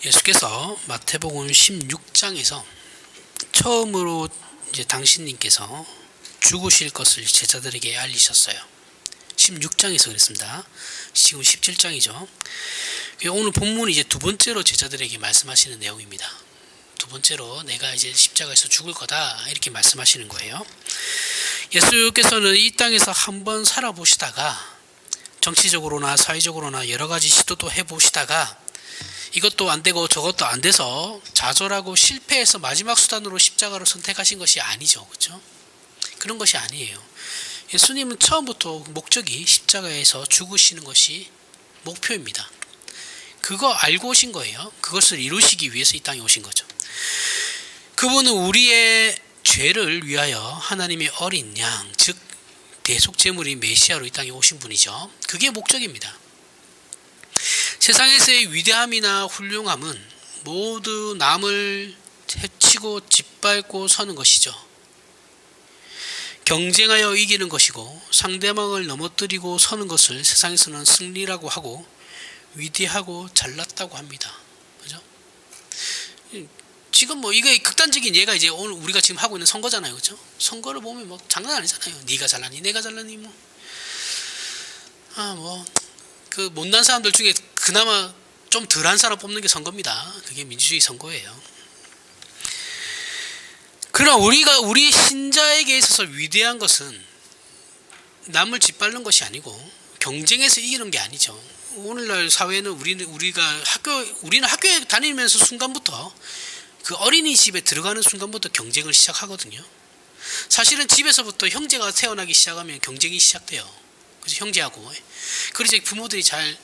예수께서 마태복음 16장에서 처음으로 이제 당신님께서 죽으실 것을 제자들에게 알리셨어요. 16장에서 그랬습니다. 지금 17장이죠. 오늘 본문이 이제 두 번째로 제자들에게 말씀하시는 내용입니다. 두 번째로 내가 이제 십자가에서 죽을 거다 이렇게 말씀하시는 거예요. 예수께서는 이 땅에서 한번 살아보시다가 정치적으로나 사회적으로나 여러 가지 시도도 해보시다가 이것도 안 되고 저것도 안 돼서 좌절하고 실패해서 마지막 수단으로 십자가를 선택하신 것이 아니죠. 그렇죠? 그런 것이 아니에요. 예수님은 처음부터 목적이 십자가에서 죽으시는 것이 목표입니다. 그거 알고 오신 거예요. 그것을 이루시기 위해서 이 땅에 오신 거죠. 그분은 우리의 죄를 위하여 하나님의 어린 양, 즉 대속제물인 메시아로 이 땅에 오신 분이죠. 그게 목적입니다. 세상에서의 위대함이나 훌륭함은 모두 남을 해치고 짓밟고 서는 것이죠. 경쟁하여 이기는 것이고 상대방을 넘어뜨리고 서는 것을 세상에서는 승리라고 하고 위대하고 잘났다고 합니다. 그죠? 지금 뭐 이게 극단적인 예가 이제 오늘 우리가 지금 하고 있는 선거잖아요. 그죠? 선거를 보면 뭐 장난 아니잖아요. 네가 잘나니 내가 잘나니 그 못난 사람들 중에 그나마 좀 덜한 사람 뽑는 게 선거입니다. 그게 민주주의 선거예요. 그러나 우리 신자에게 있어서 위대한 것은 남을 짓밟는 것이 아니고 경쟁에서 이기는 게 아니죠. 오늘날 사회는 우리는 학교에 다니면서 순간부터 그 어린이집에 들어가는 순간부터 경쟁을 시작하거든요. 사실은 집에서부터 형제가 태어나기 시작하면 경쟁이 시작돼요. 그래서 형제하고. 그래서 부모들이 잘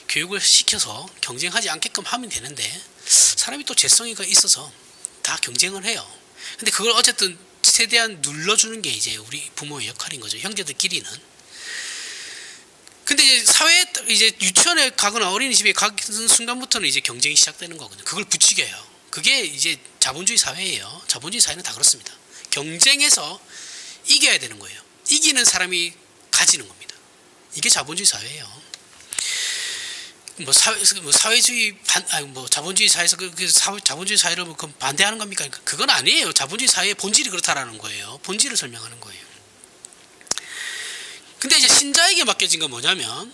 교육을 시켜서 경쟁하지 않게끔 하면 되는데 사람이 또 재성이가 있어서 다 경쟁을 해요. 근데 그걸 어쨌든 최대한 눌러주는 게 이제 우리 부모의 역할인 거죠. 형제들끼리는. 근데 이제 유치원에 가거나 어린이집에 가는 순간부터는 이제 경쟁이 시작되는 거거든요. 그걸 부추겨요. 그게 이제 자본주의 사회예요. 자본주의 사회는 다 그렇습니다. 경쟁해서 이겨야 되는 거예요. 이기는 사람이 가지는 겁니다. 이게 자본주의 사회예요. 자본주의 사회에서 자본주의 사회를 반대하는 겁니까? 그건 아니에요. 자본주의 사회의 본질이 그렇다라는 거예요. 본질을 설명하는 거예요. 근데 이제 신자에게 맡겨진 건 뭐냐면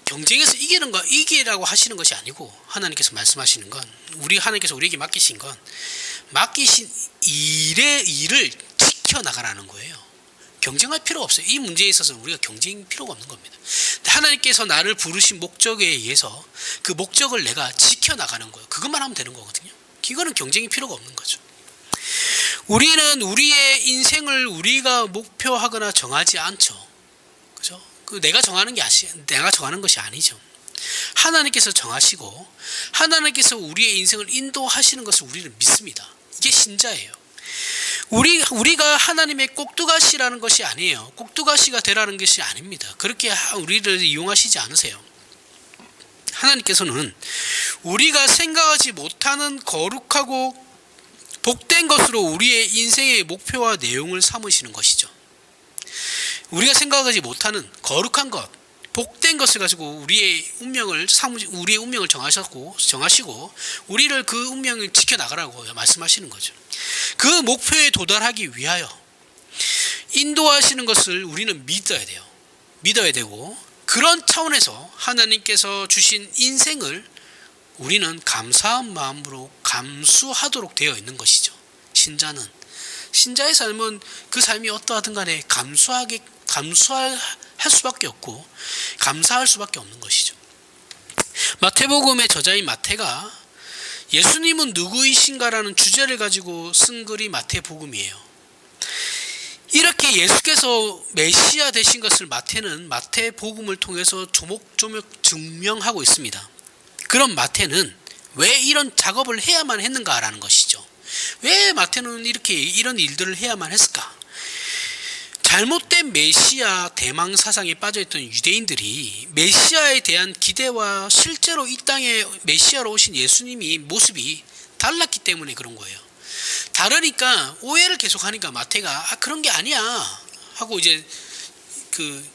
경쟁에서 이기라고 하시는 것이 아니고 하나님께서 말씀하시는 건 하나님께서 우리에게 맡기신 일을 지켜나가라는 거예요. 경쟁할 필요가 없어요. 이 문제에 있어서는 우리가 경쟁 필요가 없는 겁니다. 하나님께서 나를 부르신 목적에 의해서 그 목적을 내가 지켜나가는 거예요. 그것만 하면 되는 거거든요. 이거는 경쟁이 필요가 없는 거죠. 우리는 우리의 인생을 우리가 목표하거나 정하지 않죠. 그죠? 내가 정하는 것이 아니죠. 하나님께서 정하시고 하나님께서 우리의 인생을 인도하시는 것을 우리는 믿습니다. 이게 신자예요. 우리가 하나님의 꼭두가시라는 것이 아니에요. 꼭두가시가 되라는 것이 아닙니다. 그렇게 우리를 이용하시지 않으세요. 하나님께서는 우리가 생각하지 못하는 거룩하고 복된 것으로 우리의 인생의 목표와 내용을 삼으시는 것이죠. 우리가 생각하지 못하는 거룩한 것, 복된 것을 가지고 우리의 운명을 정하시고 우리를 그 운명을 지켜나가라고 말씀하시는 거죠. 그 목표에 도달하기 위하여 인도하시는 것을 우리는 믿어야 되고 그런 차원에서 하나님께서 주신 인생을 우리는 감사한 마음으로 감수하도록 되어 있는 것이죠. 신자의 삶은 그 삶이 어떠하든 간에 감수할 수밖에 없고 감사할 수밖에 없는 것이죠. 마태복음의 저자인 마태가 예수님은 누구이신가라는 주제를 가지고 쓴 글이 마태복음이에요. 이렇게 예수께서 메시아 되신 것을 마태는 마태복음을 통해서 조목조목 증명하고 있습니다. 그럼 마태는 왜 이런 작업을 해야만 했는가라는 것이죠. 왜 마태는 이런 일들을 해야만 했을까? 잘못된 메시아 대망 사상에 빠져있던 유대인들이 메시아에 대한 기대와 실제로 이 땅에 메시아로 오신 예수님이 모습이 달랐기 때문에 그런 거예요. 다르니까 오해를 계속하니까 마태가 그런 게 아니야 하고 이제 그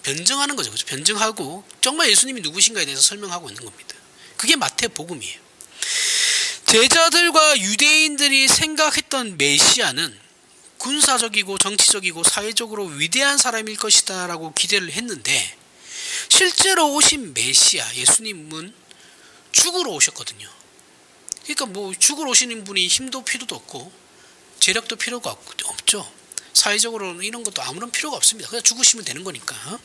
변증하는 거죠. 그죠? 변증하고 정말 예수님이 누구신가에 대해서 설명하고 있는 겁니다. 그게 마태복음이에요. 제자들과 유대인들이 생각했던 메시아는 군사적이고 정치적이고 사회적으로 위대한 사람일 것이다 라고 기대를 했는데, 실제로 오신 메시아 예수님은 죽으러 오셨거든요. 그러니까 뭐 죽으러 오시는 분이 힘도 필요도 없고 재력도 필요가 없죠. 사회적으로는 이런 것도 아무런 필요가 없습니다. 그냥 죽으시면 되는 거니까.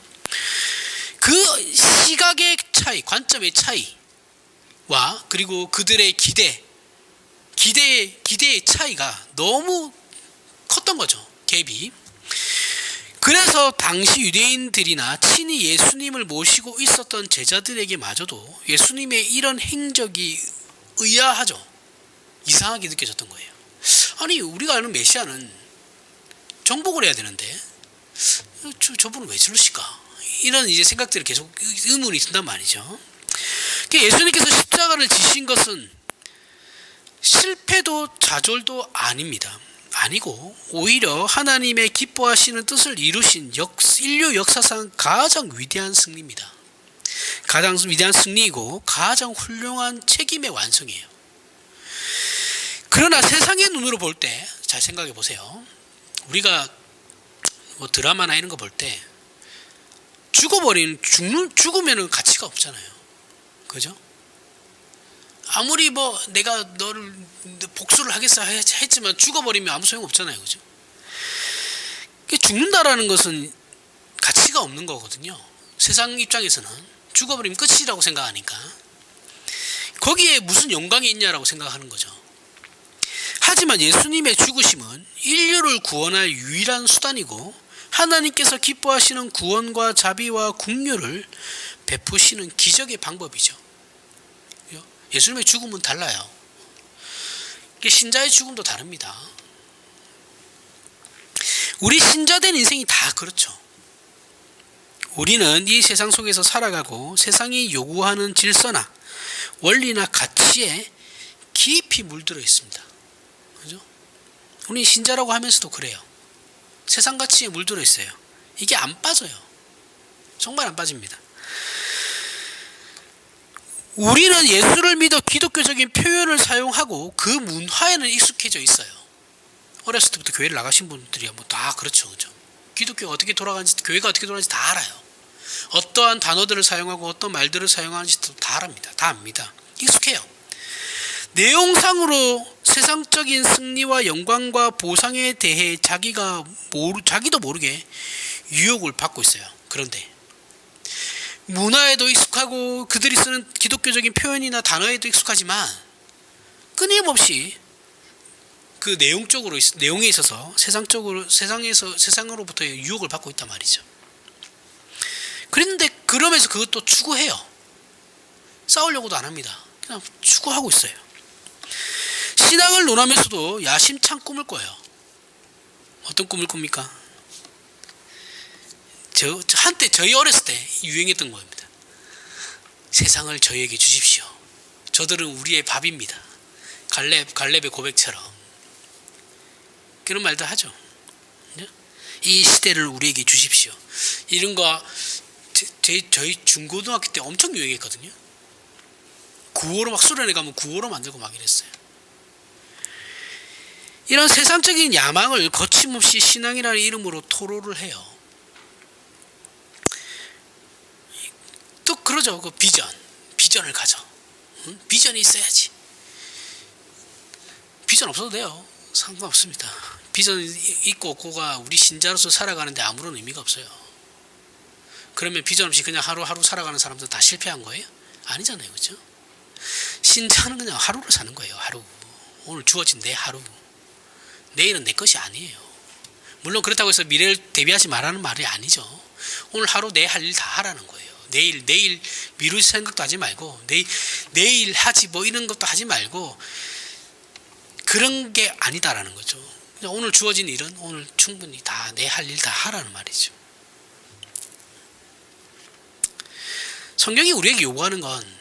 그 시각의 차이, 관점의 차이와 그리고 그들의 기대의 차이가 너무 컸던 거죠. 갭이. 그래서 당시 유대인들이나 친히 예수님을 모시고 있었던 제자들에게마저도 예수님의 이런 행적이 의아하죠. 이상하게 느껴졌던 거예요. 아니, 우리가 아는 메시아는 정복을 해야 되는데 저분은 왜 저러실까? 이런 이제 생각들이 계속 의문이 든단 말이죠. 예수님께서 십자가를 지신 것은 실패도 좌절도 아니고 오히려 하나님의 기뻐하시는 뜻을 이루신 인류 역사상 가장 위대한 승리입니다. 가장 위대한 승리이고 가장 훌륭한 책임의 완성이에요. 그러나 세상의 눈으로 볼 때 잘 생각해 보세요. 우리가 뭐 드라마나 이런 거 볼 때 죽으면은 가치가 없잖아요. 그죠? 아무리 뭐 내가 너를 복수를 하겠어 했지만 죽어버리면 아무 소용 없잖아요. 그죠? 죽는다라는 것은 가치가 없는 거거든요. 세상 입장에서는 죽어버리면 끝이라고 생각하니까 거기에 무슨 영광이 있냐라고 생각하는 거죠. 하지만 예수님의 죽으심은 인류를 구원할 유일한 수단이고 하나님께서 기뻐하시는 구원과 자비와 긍휼을 베푸시는 기적의 방법이죠. 예수님의 죽음은 달라요. 신자의 죽음도 다릅니다. 우리 신자된 인생이 다 그렇죠. 우리는 이 세상 속에서 살아가고 세상이 요구하는 질서나 원리나 가치에 깊이 물들어 있습니다. 그죠? 우리 신자라고 하면서도 그래요. 세상 가치에 물들어 있어요. 이게 안 빠져요. 정말 안 빠집니다. 우리는 예수를 믿어 기독교적인 표현을 사용하고 그 문화에는 익숙해져 있어요. 어렸을 때부터 교회를 나가신 분들이야 뭐 다 그렇죠. 그죠? 기독교가 어떻게 돌아가는지, 교회가 어떻게 돌아가는지 다 알아요. 어떠한 단어들을 사용하고 어떤 말들을 사용하는지도 다 압니다. 다 압니다. 익숙해요. 내용상으로 세상적인 승리와 영광과 보상에 대해 자기도 모르게 유혹을 받고 있어요. 그런데 문화에도 익숙하고 그들이 쓰는 기독교적인 표현이나 단어에도 익숙하지만 끊임없이 그 내용에 있어서 세상으로부터 유혹을 받고 있단 말이죠. 그런데 그러면서 그것도 추구해요. 싸우려고도 안 합니다. 그냥 추구하고 있어요. 신앙을 논하면서도 야심찬 꿈을 꿔요. 어떤 꿈을 꿉니까? 한때 저희 어렸을 때 유행했던 겁니다. 세상을 저희에게 주십시오. 저들은 우리의 밥입니다. 갈렙의 고백처럼 그런 말도 하죠. 이 시대를 우리에게 주십시오. 이런 거 저희 중고등학교 때 엄청 유행했거든요. 구호로 막 수련회 가면 구호로 만들고 막 이랬어요. 이런 세상적인 야망을 거침없이 신앙이라는 이름으로 토로를 해요. 또 그러죠. 그 비전을 가져. 응? 비전이 있어야지. 비전 없어도 돼요. 상관없습니다. 비전 있고 없고가 우리 신자로서 살아가는데 아무런 의미가 없어요. 그러면 비전 없이 그냥 하루하루 살아가는 사람들 다 실패한 거예요? 아니잖아요. 그렇죠? 신자는 그냥 하루를 사는 거예요. 하루. 오늘 주어진 내 하루. 내일은 내 것이 아니에요. 물론 그렇다고 해서 미래를 대비하지 말라는 말이 아니죠. 오늘 하루 내 할 일 다 하라는 거예요. 내일 미룰 생각도 하지 말고 내일 하지 뭐 이런 것도 하지 말고 그런 게 아니다라는 거죠. 그냥 오늘 주어진 일은 오늘 충분히 다 내 할 일 다 하라는 말이죠. 성경이 우리에게 요구하는 건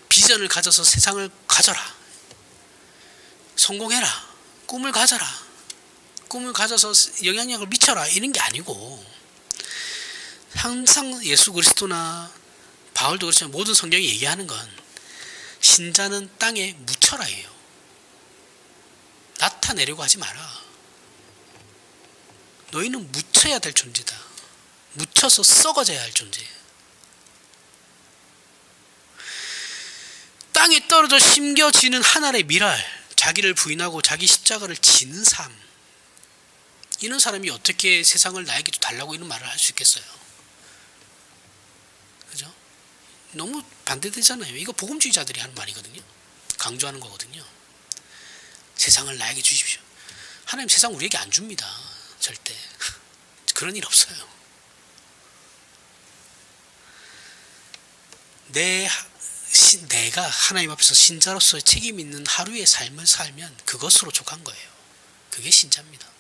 비전을 가져서 세상을 가져라. 성공해라. 꿈을 가져라. 꿈을 가져서 영향력을 미쳐라. 이런 게 아니고 항상 예수 그리스도나 바울도 그렇지만 모든 성경이 얘기하는 건 신자는 땅에 묻혀라예요. 나타내려고 하지 마라. 너희는 묻혀야 될 존재다. 묻혀서 썩어져야 할 존재예요. 땅에 떨어져 심겨지는 한 알의 밀알, 자기를 부인하고 자기 십자가를 지는 삶. 이런 사람이 어떻게 세상을 나에게도 달라고 이런 말을 할 수 있겠어요? 그죠? 너무 반대되잖아요. 이거 복음주의자들이 하는 말이거든요. 강조하는 거거든요. 세상을 나에게 주십시오. 하나님 세상 우리에게 안 줍니다. 절대. 그런 일 없어요. 내가 하나님 앞에서 신자로서 책임 있는 하루의 삶을 살면 그것으로 족한 거예요. 그게 신자입니다.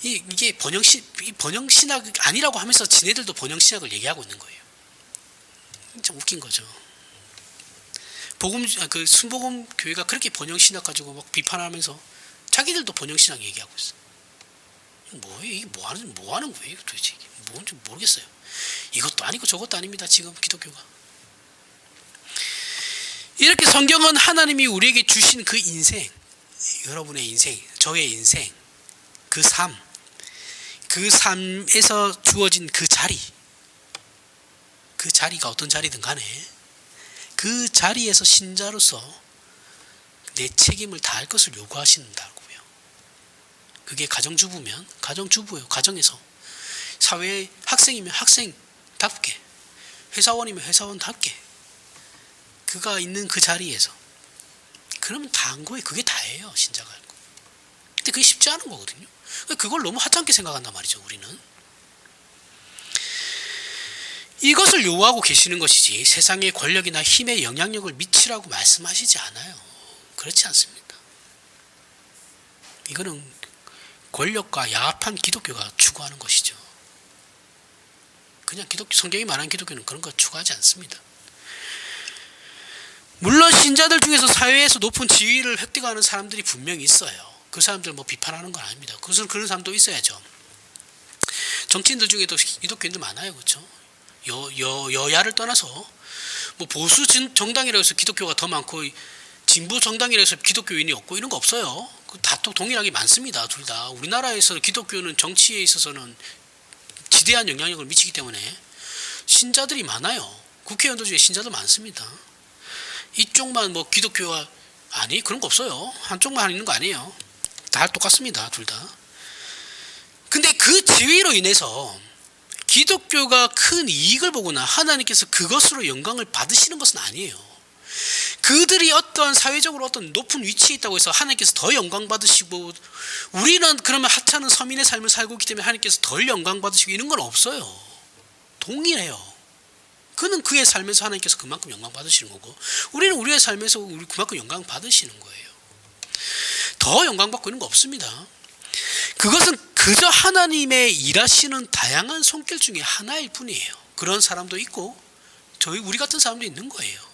이게 번영신학 아니라고 하면서 지네들도 번영신학을 얘기하고 있는 거예요. 참 웃긴 거죠. 순복음 교회가 그렇게 번영신학 가지고 막 비판하면서 자기들도 번영신학 얘기하고 있어. 뭐예요? 이게 뭐 하는 거예요? 도대체 이게 뭔지 모르겠어요. 이것도 아니고 저것도 아닙니다. 지금 기독교가. 이렇게 성경은 하나님이 우리에게 주신 그 인생, 여러분의 인생, 저의 인생, 그 삶에서 주어진 그 자리가 어떤 자리든 간에 그 자리에서 신자로서 내 책임을 다할 것을 요구하신다고요. 그게 가정주부면 가정주부예요. 가정에서. 사회 학생이면 학생답게, 회사원이면 회사원답게 그가 있는 그 자리에서 그러면 다 한 거예요. 그게 다예요. 신자가. 근데 그게 쉽지 않은 거거든요. 그걸 너무 하찮게 생각한단 말이죠. 우리는. 이것을 요구하고 계시는 것이지 세상의 권력이나 힘의 영향력을 미치라고 말씀하시지 않아요. 그렇지 않습니다. 이거는 권력과 야합한 기독교가 추구하는 것이죠. 그냥 성경이 말하는 기독교는 그런 거 추구하지 않습니다. 물론 신자들 중에서 사회에서 높은 지위를 획득하는 사람들이 분명히 있어요. 그 사람들 비판하는 건 아닙니다. 그런 사람도 있어야죠. 정치인들 중에도 기독교인들 많아요. 그렇죠? 여야를 떠나서 보수 정당이라고 해서 기독교가 더 많고 진보 정당이라고 해서 기독교인이 없고 이런 거 없어요. 다 또 동일하게 많습니다. 둘 다. 우리나라에서 기독교는 정치에 있어서는 지대한 영향력을 미치기 때문에 신자들이 많아요. 국회의원들 중에 신자도 많습니다. 이쪽만 기독교가 아니 그런 거 없어요. 한쪽만 있는 거 아니에요. 다 똑같습니다. 둘 다. 근데 그 지위로 인해서 기독교가 큰 이익을 보거나 하나님께서 그것으로 영광을 받으시는 것은 아니에요. 그들이 어떠한 사회적으로 어떤 높은 위치에 있다고 해서 하나님께서 더 영광 받으시고 우리는 그러면 하찮은 서민의 삶을 살고 있기 때문에 하나님께서 덜 영광 받으시고 이런 건 없어요. 동일해요. 그는 그의 삶에서 하나님께서 그만큼 영광 받으시는 거고 우리는 우리의 삶에서 그만큼 영광 받으시는 거예요. 더 영광 받고 이런 거 없습니다. 그것은 그저 하나님의 일하시는 다양한 손길 중에 하나일 뿐이에요. 그런 사람도 있고 우리 같은 사람도 있는 거예요.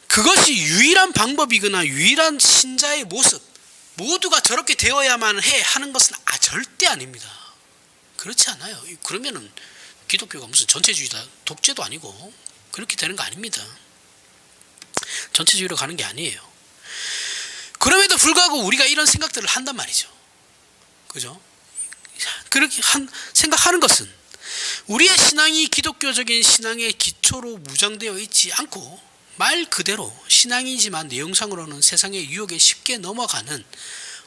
그것이 유일한 방법이거나 유일한 신자의 모습, 모두가 저렇게 되어야만 하는 것은 절대 아닙니다. 그렇지 않아요. 그러면은 기독교가 무슨 전체주의다, 독재도 아니고 그렇게 되는 거 아닙니다. 전체주의로 가는 게 아니에요. 그럼에도 불구하고 우리가 이런 생각들을 한단 말이죠. 그죠? 그렇게 생각하는 것은 우리의 신앙이 기독교적인 신앙의 기초로 무장되어 있지 않고 말 그대로 신앙이지만 내용상으로는 세상의 유혹에 쉽게 넘어가는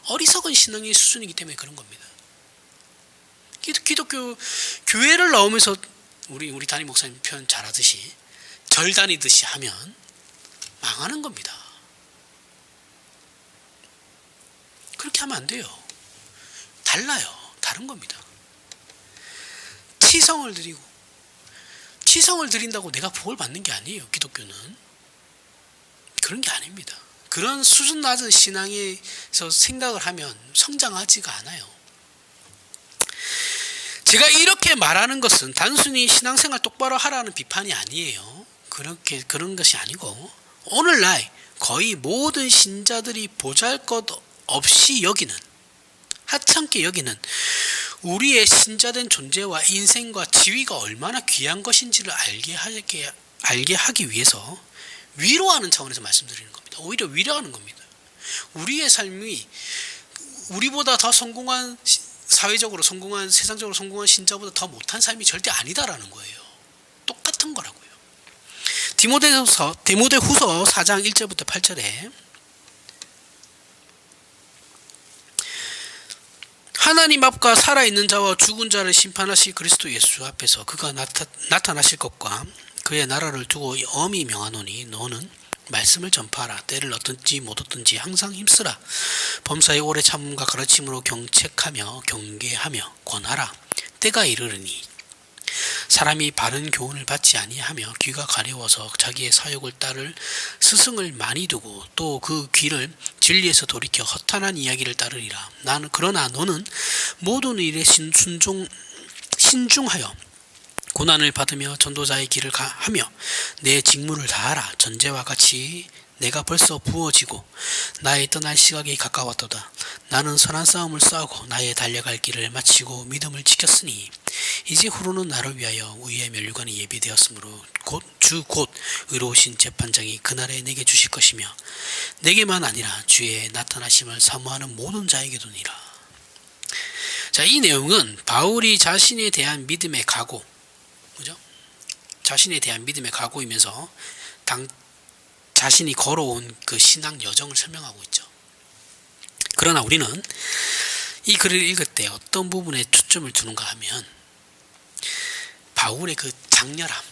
어리석은 신앙의 수준이기 때문에 그런 겁니다. 기독교 교회를 나오면서 우리 담임 목사님 표현 잘하듯이 절 다니듯이 하면 망하는 겁니다. 그렇게 하면 안 돼요. 달라요. 다른 겁니다. 치성을 드린다고 내가 복을 받는 게 아니에요. 기독교는 그런 게 아닙니다. 그런 수준 낮은 신앙에서 생각을 하면 성장하지가 않아요. 제가 이렇게 말하는 것은 단순히 신앙생활 똑바로 하라는 비판이 아니에요. 그런 것이 아니고 오늘날 거의 모든 신자들이 보잘것 없이 여기는, 하찮게 여기는 우리의 신자된 존재와 인생과 지위가 얼마나 귀한 것인지를 알게 하기 위해서 위로하는 차원에서 말씀드리는 겁니다. 오히려 위로하는 겁니다. 우리의 삶이 우리보다 더 성공한, 사회적으로 성공한, 세상적으로 성공한 신자보다 더 못한 삶이 절대 아니다라는 거예요. 똑같은 거라고요. 디모데후서 4장 1절부터 8절에 하나님 앞과 살아있는 자와 죽은 자를 심판하실 그리스도 예수 앞에서 그가 나타나실 것과 그의 나라를 두고 엄히 명하노니 너는 말씀을 전파하라. 때를 얻든지 못 얻든지 항상 힘쓰라. 범사의 오래 참음과 가르침으로 경책하며 경계하며 권하라. 때가 이르르니 사람이 바른 교훈을 받지 아니하며 귀가 가려워서 자기의 사욕을 따를 스승을 많이 두고 또 그 귀를 진리에서 돌이켜 허탄한 이야기를 따르리라. 그러나 너는 모든 일에 신중하여 고난을 받으며 전도자의 길을 하며 내 직무를 다하라. 전제와 같이 내가 벌써 부어지고 나의 떠날 시각이 가까웠도다. 나는 선한 싸움을 싸우고 나의 달려갈 길을 마치고 믿음을 지켰으니 이제 후로는 나를 위하여 의의 면류관이 예비되었으므로 곧 의로우신 재판장이 그날에 내게 주실 것이며 내게만 아니라 주의 나타나심을 사모하는 모든 자에게도니라. 자, 이 내용은 바울이 자신에 대한 믿음의 각오, 그죠? 자신에 대한 믿음의 각오이면서 자신이 걸어온 그 신앙 여정을 설명하고 있죠. 그러나 우리는 이 글을 읽을 때 어떤 부분에 초점을 두는가 하면 바울의 그 장렬함,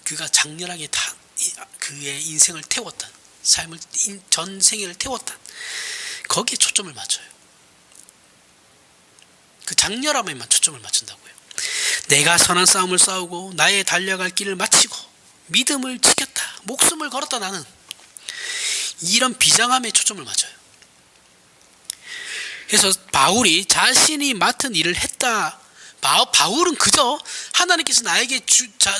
그가 장렬하게 그의 인생을 태웠던, 삶을 전 생애를 태웠던 거기에 초점을 맞춰요. 그 장렬함에만 초점을 맞춘다고요. 내가 선한 싸움을 싸우고 나의 달려갈 길을 마치고 믿음을 지켰다, 목숨을 걸었다. 나는 이런 비장함에 초점을 맞춰요. 그래서 바울이 자신이 맡은 일을 했다. 바울은 그저 하나님께서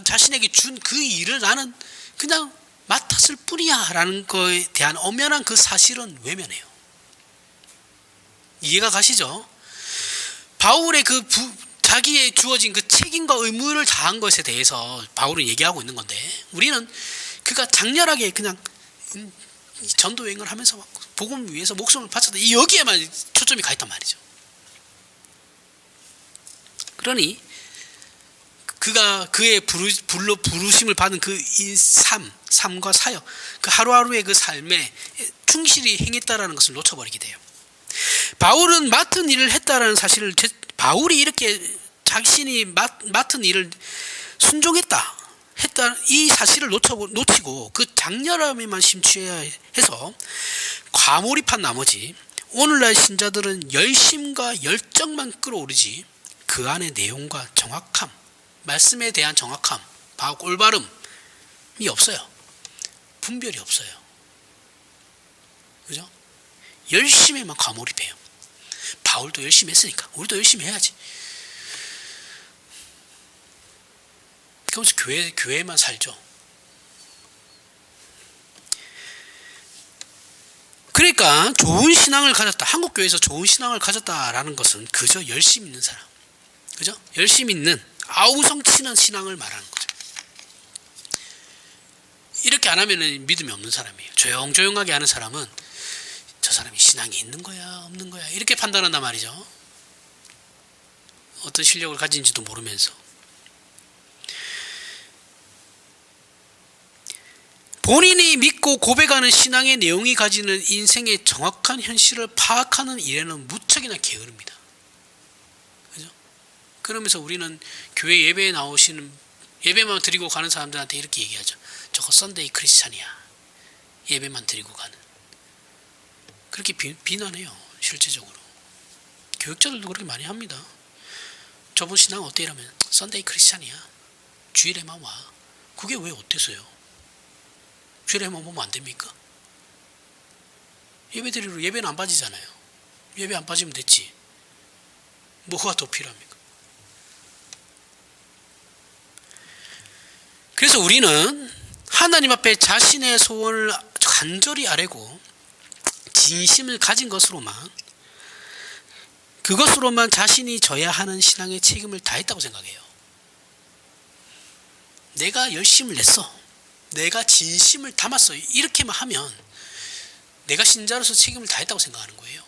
자신에게 준 그 일을 나는 그냥 맡았을 뿐이야 라는 거에 대한 엄연한 그 사실은 외면해요. 이해가 가시죠? 바울의 자기의 주어진 그 책임과 의무를 다한 것에 대해서 바울은 얘기하고 있는 건데, 우리는 그가 장렬하게 그냥 전도 여행을 하면서 복음을 위해서 목숨을 바쳤다, 여기에만 초점이 가 있단 말이죠. 그러니 그가 그의 부르심을 받은 그 삶과 사역, 그 하루하루의 그 삶에 충실히 행했다라는 것을 놓쳐버리게 돼요. 바울은 맡은 일을 했다라는 사실을, 바울이 이렇게 자신이 맡은 일을 순종했다 했다, 이 사실을 놓치고 그 장렬함에만 심취해야 해서 과몰입한 나머지 오늘날 신자들은 열심과 열정만 끌어오르지 그 안의 내용과 정확함, 말씀에 대한 정확함, 올바름이 없어요. 분별이 없어요. 그죠? 열심에만 과몰입해요. 바울도 열심히 했으니까 우리도 열심히 해야지. 그러면서 교회만 살죠. 그러니까 좋은 신앙을 가졌다, 한국 교회에서 좋은 신앙을 가졌다라는 것은 그저 열심 있는 사람, 그죠? 열심 있는 아우성치는 신앙을 말하는 거죠. 이렇게 안 하면 믿음이 없는 사람이에요. 조용조용하게 하는 사람은 저 사람이 신앙이 있는 거야 없는 거야 이렇게 판단한단 말이죠. 어떤 실력을 가진지도 모르면서. 본인이 믿고 고백하는 신앙의 내용이 가지는 인생의 정확한 현실을 파악하는 일에는 무척이나 게으릅니다. 그죠? 그러면서 우리는 교회 예배에 나오시는, 예배만 드리고 가는 사람들한테 이렇게 얘기하죠. 저거 썬데이 크리스찬이야. 예배만 드리고 가는. 그렇게 비난해요. 실제적으로 교육자들도 그렇게 많이 합니다. 저분 신앙 어때? 이러면 썬데이 크리스찬이야. 주일에만 와. 그게 왜 어때서요? 주일에만 보면 안 됩니까? 예배 드리러 예배는 안 빠지잖아요. 예배 안 빠지면 됐지. 뭐가 더 필요합니까? 그래서 우리는 하나님 앞에 자신의 소원을 간절히 아뢰고 진심을 가진 것으로만 그것으로만 자신이 져야 하는 신앙의 책임을 다했다고 생각해요. 내가 열심을 냈어, 내가 진심을 담았어, 이렇게만 하면 내가 신자로서 책임을 다했다고 생각하는 거예요.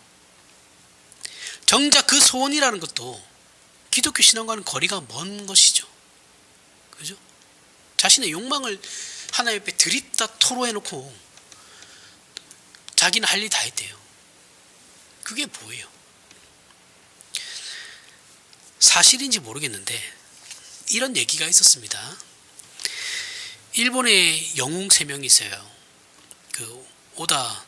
정작 그 소원이라는 것도 기독교 신앙과는 거리가 먼 것이죠. 그죠? 자신의 욕망을 하나님 앞에 드립다 토로해놓고 자기는 할 일 다 했대요. 그게 뭐예요? 사실인지 모르겠는데 이런 얘기가 있었습니다. 일본에 영웅 3명이 있어요. 그 오다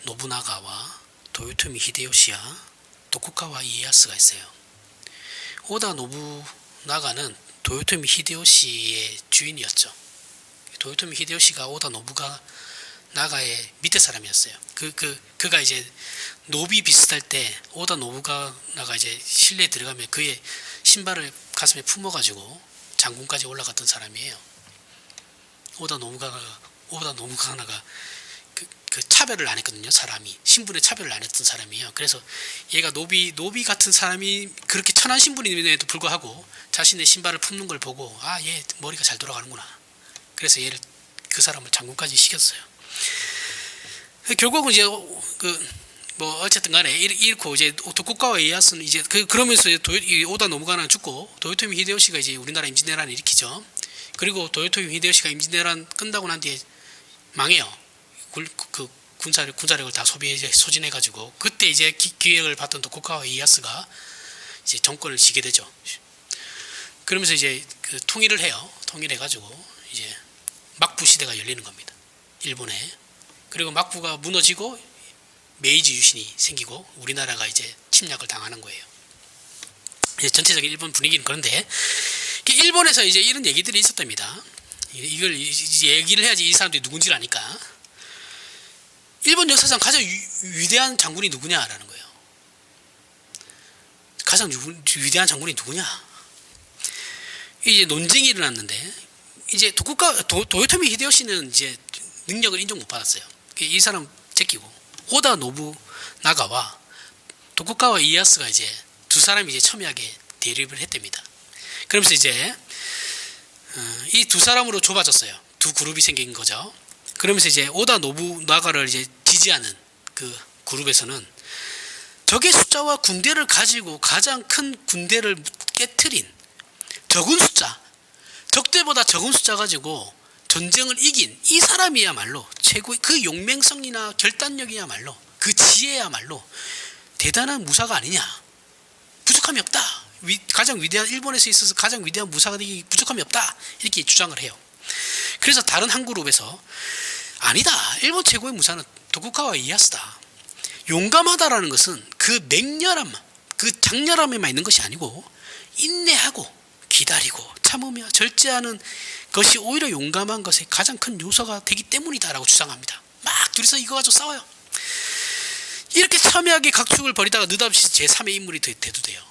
노부나가와 도요토미 히데요시와 도쿠가와 이에야스가 있어요. 오다 노부나가는 도요토미 히데요시의 주인이었죠. 도요토미 히데요시가 오다 노부나가의 밑에 사람이었어요. 그가 이제 노비 비슷할 때 오다 노부나가 이제 실내에 들어가면 그의 신발을 가슴에 품어가지고 장군까지 올라갔던 사람이에요. 오다 노부나가 그 차별을 안 했거든요. 사람이 신분의 차별을 안 했던 사람이에요. 그래서 얘가 노비 같은 사람이 그렇게 천한 신분임에도 불구하고 자신의 신발을 품는 걸 보고 얘 머리가 잘 돌아가는구나. 그래서 그 사람을 장군까지 시켰어요. 결국은 이제 어쨌든 간에 이렇고 이제 도쿠가와 이에야스는 이제 그러면서 오다 노부나가는 죽고 도요토미 히데요시가 이제 우리나라 임진왜란을 일으키죠. 그리고 도요토미 히데요시가 임진왜란 끝나고 난 뒤에 망해요. 그 군사력을 다 소진해가지고 그때 이제 기획을 받던 도쿠가와 이에야스가 이제 정권을 지게 되죠. 그러면서 이제 그 통일을 해요. 통일해가지고 이제 막부 시대가 열리는 겁니다. 일본에. 그리고 막부가 무너지고 메이지 유신이 생기고 우리나라가 이제 침략을 당하는 거예요. 이제 전체적인 일본 분위기는 그런데 일본에서 이제 이런 얘기들이 있었답니다. 이걸 이제 얘기를 해야지 이 사람들이 누군지를 아니까. 일본 역사상 가장 위대한 장군이 누구냐라는 거예요. 가장 위대한 장군이 누구냐? 이제 논쟁이 일어났는데 이제 도요토미 히데요시는 이제 능력을 인정 못 받았어요. 이 사람 제끼고 오다 노부나가와 도쿠가와 이에야스가 이제 두 사람이 이제 첨예하게 대립을 했답니다. 그러면서 이제 이 두 사람으로 좁아졌어요. 두 그룹이 생긴 거죠. 그러면서 이제 오다 노부나가를 이제 지지하는 그 그룹에서는 적의 숫자와 군대를 가지고 가장 큰 군대를 깨트린 적은 숫자, 적대보다 적은 숫자 가지고 전쟁을 이긴 이 사람이야말로 최고의 그 용맹성이나 결단력이야말로 그 지혜야말로 대단한 무사가 아니냐. 부족함이 없다. 가장 위대한 일본에서 있어서 가장 위대한 무사가 되기 부족함이 없다. 이렇게 주장을 해요. 그래서 다른 한 그룹에서 아니다. 일본 최고의 무사는 도쿠가와 이에야스다. 용감하다라는 것은 그 맹렬함, 그 장렬함에만 있는 것이 아니고 인내하고 기다리고 참으며 절제하는 것이 오히려 용감한 것의 가장 큰 요소가 되기 때문이다라고 주장합니다. 막 둘이서 이거 가지고 싸워요. 이렇게 첨예하게 각축을 벌이다가 느닷없이 제3의 인물이 대두돼요.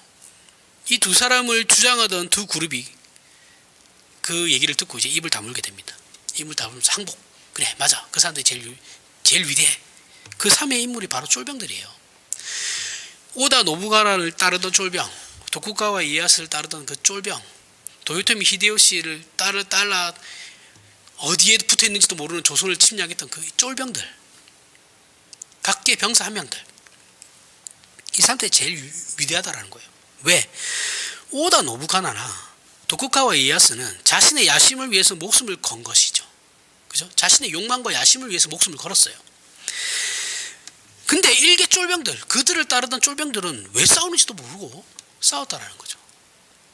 이 두 사람을 주장하던 두 그룹이 그 얘기를 듣고 이제 입을 다물게 됩니다. 입을 다물면서 항복. 그래, 맞아. 그 사람들이 제일 위대해. 그 3의 인물이 바로 쫄병들이에요. 오다 노부나가를 따르던 쫄병, 도쿠가와 이에야스를 따르던 그 쫄병, 도요토미 히데요시를 따라 어디에 붙어있는지도 모르는 조선을 침략했던 그 쫄병들, 각계 병사 한 명들, 이 사람들이 제일 위대하다라는 거예요. 왜? 오다 노부나가나 도쿠가와 이에야스는 자신의 야심을 위해서 목숨을 건 것이죠. 그죠? 자신의 욕망과 야심을 위해서 목숨을 걸었어요. 근데 일개 쫄병들, 그들을 따르던 쫄병들은 왜 싸우는지도 모르고 싸웠다라는 거죠.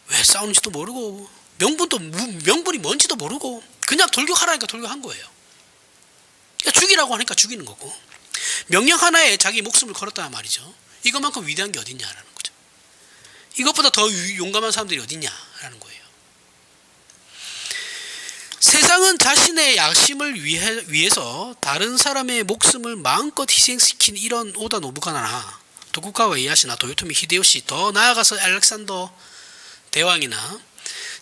왜 싸우는지도 모르고 명분이 뭔지도 모르고 그냥 돌격하라니까 돌격한 거예요. 그러니까 죽이라고 하니까 죽이는 거고 명령 하나에 자기 목숨을 걸었단 말이죠. 이것만큼 위대한 게 어딨냐라는 거죠. 이것보다 더 용감한 사람들이 어딨냐라는 거예요. 세상은 자신의 야심을 위해서 다른 사람의 목숨을 마음껏 희생시킨 이런 오다 노부나가나 도쿠가와 이에야시나 도요토미 히데요시, 더 나아가서 알렉산더 대왕이나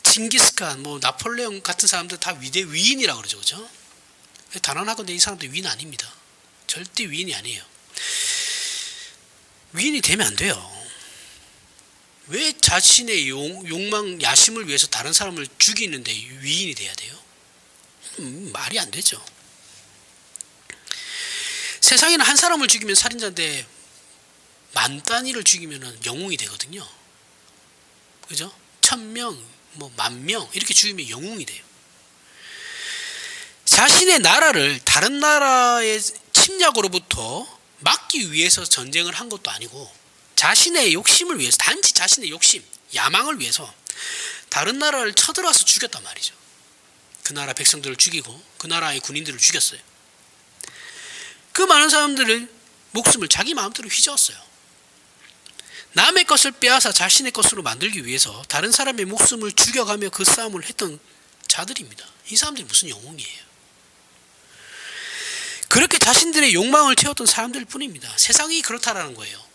징기스칸, 나폴레옹 같은 사람들 다 위인이라고 그러죠. 그죠? 단언하건대 이 사람들 위인 아닙니다. 절대 위인이 아니에요. 위인이 되면 안 돼요. 왜 자신의 욕망, 야심을 위해서 다른 사람을 죽이는데 위인이 돼야 돼요? 말이 안 되죠. 세상에는 한 사람을 죽이면 살인자인데 만 단위를 죽이면 영웅이 되거든요. 그죠? 1000명, 뭐 10,000명 이렇게 죽이면 영웅이 돼요. 자신의 나라를 다른 나라의 침략으로부터 막기 위해서 전쟁을 한 것도 아니고 자신의 욕심을 위해서, 단지 자신의 욕심, 야망을 위해서 다른 나라를 쳐들어와서 죽였단 말이죠. 그 나라 백성들을 죽이고 그 나라의 군인들을 죽였어요. 그 많은 사람들의 목숨을 자기 마음대로 휘저었어요. 남의 것을 빼앗아 자신의 것으로 만들기 위해서 다른 사람의 목숨을 죽여가며 그 싸움을 했던 자들입니다. 이 사람들이 무슨 영웅이에요? 그렇게 자신들의 욕망을 채웠던 사람들 뿐입니다. 세상이 그렇다라는 거예요.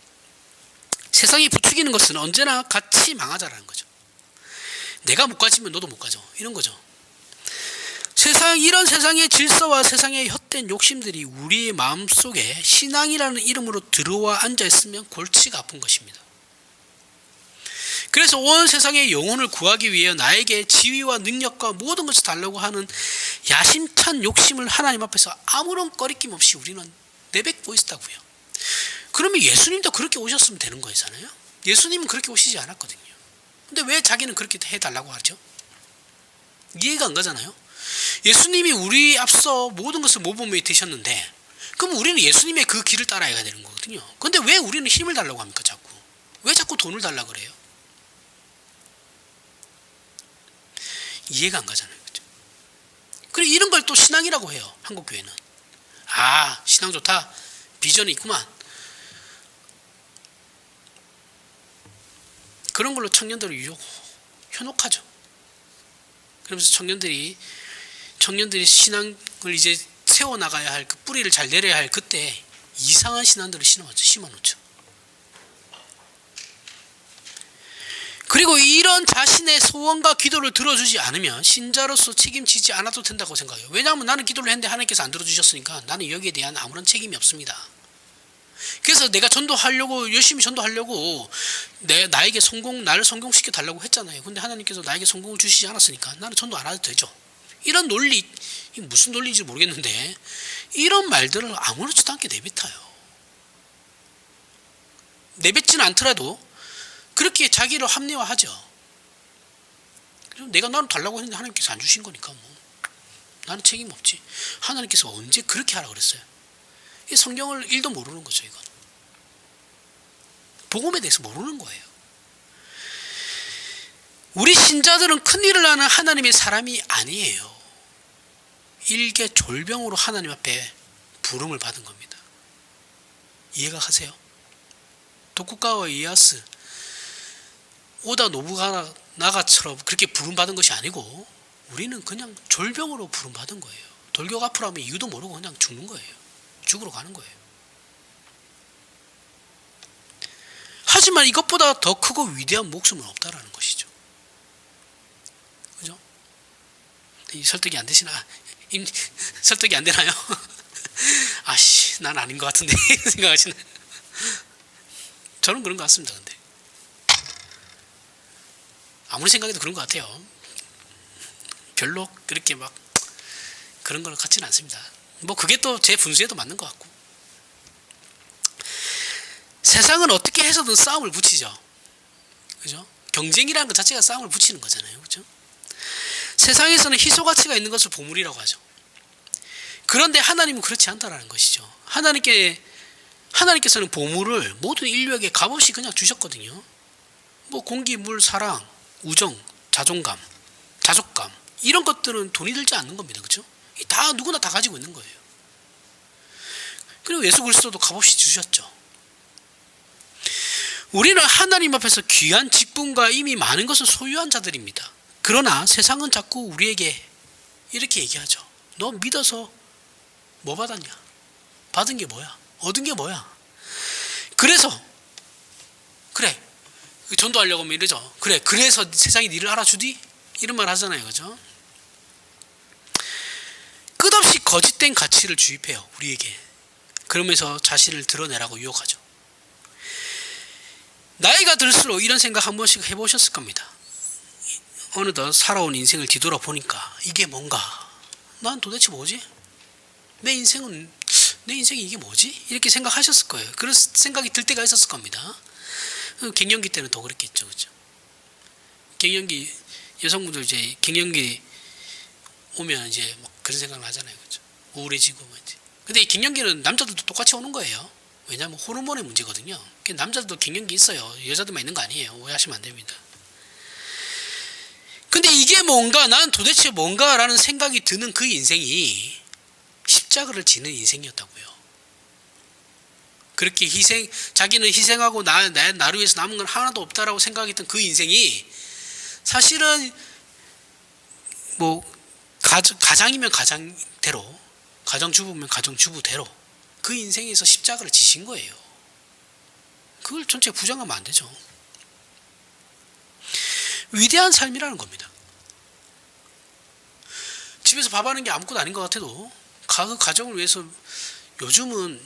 세상이 부추기는 것은 언제나 같이 망하자라는 거죠. 내가 못 가지면 너도 못 가져, 이런 거죠. 이런 세상의 질서와 세상의 헛된 욕심들이 우리의 마음속에 신앙이라는 이름으로 들어와 앉아있으면 골치가 아픈 것입니다. 그래서 온 세상의 영혼을 구하기 위해 나에게 지위와 능력과 모든 것을 달라고 하는 야심찬 욕심을 하나님 앞에서 아무런 꺼리낌 없이 우리는 내뱉고 있다고요. 그러면 예수님도 그렇게 오셨으면 되는 거잖아요. 예수님은 그렇게 오시지 않았거든요. 근데 왜 자기는 그렇게 해달라고 하죠? 이해가 안 가잖아요. 예수님이 우리 앞서 모든 것을 모범이 되셨는데 그럼 우리는 예수님의 그 길을 따라야 되는 거거든요. 근데 왜 우리는 힘을 달라고 합니까? 자꾸 왜 자꾸 돈을 달라고 그래요? 이해가 안 가잖아요. 그렇죠? 그리고 이런 걸 또 신앙이라고 해요. 한국교회는. 아, 신앙 좋다, 비전이 있구만, 그런 걸로 청년들을 현혹하죠. 그러면서 청년들이 신앙을 이제 세워나가야 할 그 뿌리를 잘 내려야 할 그때 이상한 신앙들을 심어놓죠. 그리고 이런 자신의 소원과 기도를 들어주지 않으면 신자로서 책임지지 않아도 된다고 생각해요. 왜냐하면 나는 기도를 했는데 하나님께서 안 들어주셨으니까 나는 여기에 대한 아무런 책임이 없습니다. 그래서 내가 전도하려고, 열심히 전도하려고 나에게 나를 성공시켜 달라고 했잖아요. 근데 하나님께서 나에게 성공을 주시지 않았으니까 나는 전도 안 해도 되죠. 이런 논리, 무슨 논리인지 모르겠는데 이런 말들을 아무렇지도 않게 내뱉어요. 내뱉지는 않더라도 그렇게 자기를 합리화하죠. 내가 나는 달라고 했는데 하나님께서 안 주신 거니까 뭐 나는 책임 없지. 하나님께서 언제 그렇게 하라 그랬어요? 이 성경을 1도 모르는 거죠. 이건 복음에 대해서 모르는 거예요. 우리 신자들은 큰일을 하는 하나님의 사람이 아니에요. 일개 졸병으로 하나님 앞에 부름을 받은 겁니다. 이해가 가세요? 도쿠가와 이에야스, 오다 노부나가처럼 그렇게 부름받은 것이 아니고 우리는 그냥 졸병으로 부름받은 거예요. 돌격 앞으로 하면 이유도 모르고 그냥 죽는 거예요. 죽으러 가는 거예요. 하지만 이것보다 더 크고 위대한 목숨은 없다라는 것이죠. 그죠? 설득이 안 되시나? 설득이 안 되나요? 아씨, 난 아닌 것 같은데 생각하시나요? 저는 그런 것 같습니다. 근데 아무리 생각해도 그런 것 같아요. 별로 그렇게 막 그런 걸 같지는 않습니다. 뭐 그게 또 제 분수에도 맞는 것 같고. 세상은 어떻게 해서든 싸움을 붙이죠. 그죠? 경쟁이라는 것 자체가 싸움을 붙이는 거잖아요. 그죠? 세상에서는 희소 가치가 있는 것을 보물이라고 하죠. 그런데 하나님은 그렇지 않다라는 것이죠. 하나님께서는 보물을 모든 인류에게 값없이 그냥 주셨거든요. 뭐 공기, 물, 사랑, 우정, 자존감, 자족감, 이런 것들은 돈이 들지 않는 겁니다. 그렇죠? 다 누구나 다 가지고 있는 거예요. 그리고 예수 그리스도도 값없이 주셨죠. 우리는 하나님 앞에서 귀한 직분과 이미 많은 것을 소유한 자들입니다. 그러나 세상은 자꾸 우리에게 이렇게 얘기하죠. 너 믿어서 뭐 받았냐? 받은 게 뭐야? 얻은 게 뭐야? 그래서 그래, 전도하려고 하면 이러죠. 그래, 그래서 세상이 니를 알아주디? 이런 말 하잖아요. 그죠? 끝없이 거짓된 가치를 주입해요. 우리에게. 그러면서 자신을 드러내라고 유혹하죠. 나이가 들수록 이런 생각 한 번씩 해보셨을 겁니다. 어느덧 살아온 인생을 뒤돌아보니까 이게 뭔가, 난 도대체 뭐지? 내 인생이 이게 뭐지? 이렇게 생각하셨을 거예요. 그런 생각이 들 때가 있었을 겁니다. 갱년기 때는 더 그랬겠죠. 그죠? 갱년기, 여성분들 이제 갱년기 오면 이제 막 그런 생각을 하잖아요. 그죠? 우울해지고 뭐지. 근데 이 갱년기는 남자들도 똑같이 오는 거예요. 왜냐하면 호르몬의 문제거든요. 남자들도 갱년기 있어요. 여자들만 있는 거 아니에요. 오해하시면 안 됩니다. 근데 이게 뭔가, 난 도대체 뭔가라는 생각이 드는 그 인생이 십자가를 지는 인생이었다고요. 그렇게 자기는 희생하고 나를 위해서 남은 건 하나도 없다라고 생각했던 그 인생이 사실은 뭐 가장이면 가장대로, 가정주부면 가정주부대로 그 인생에서 십자가를 지신 거예요. 그걸 전체 부정하면 안 되죠. 위대한 삶이라는 겁니다. 집에서 밥하는 게 아무것도 아닌 것 같아도 그 가정을 위해서 요즘은